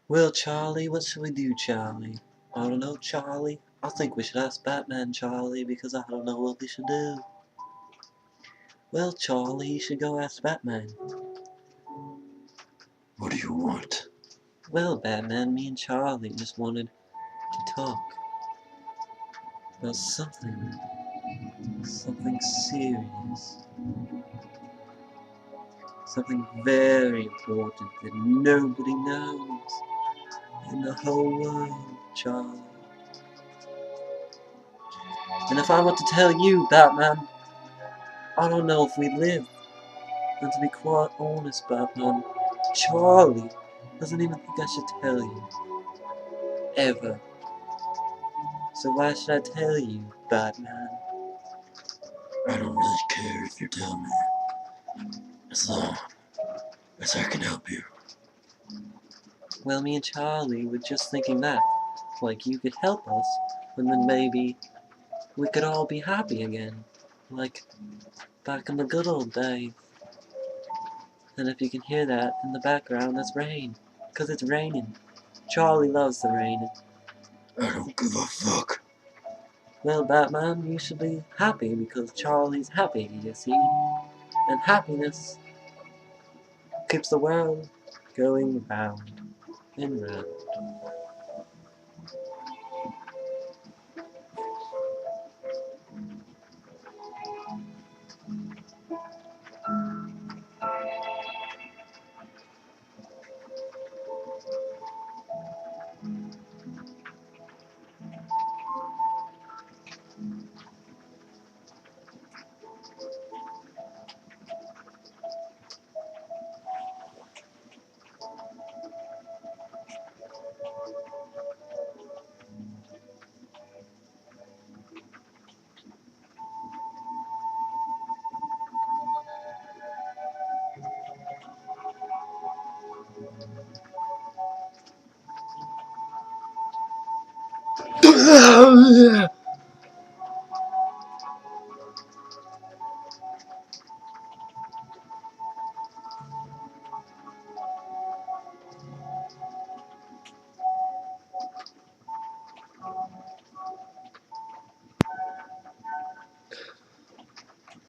Well, Charlie, what should we do, Charlie? I don't know, Charlie. I think we should ask Batman, Charlie, because I don't know what we should do. Well, Charlie, you should go ask Batman. What do you want? Well, Batman, me and Charlie just wanted to talk about something serious. Something very important that nobody knows in the whole world, Charlie. And if I were to tell you, Batman, I don't know if we'd live. And to be quite honest, Batman, Charlie doesn't even think I should tell you. Ever. So why should I tell you, Batman? I don't really care if you tell me. As long as I can help you. Well, me and Charlie were just thinking that. Like you could help us, and then maybe we could all be happy again. Like back in the good old days. And if you can hear that in the background, that's rain. 'Cause it's raining. Charlie loves the rain. I don't give a fuck. Well, Batman, you should be happy because Charlie's happy, you see. And happiness keeps the world going round and round.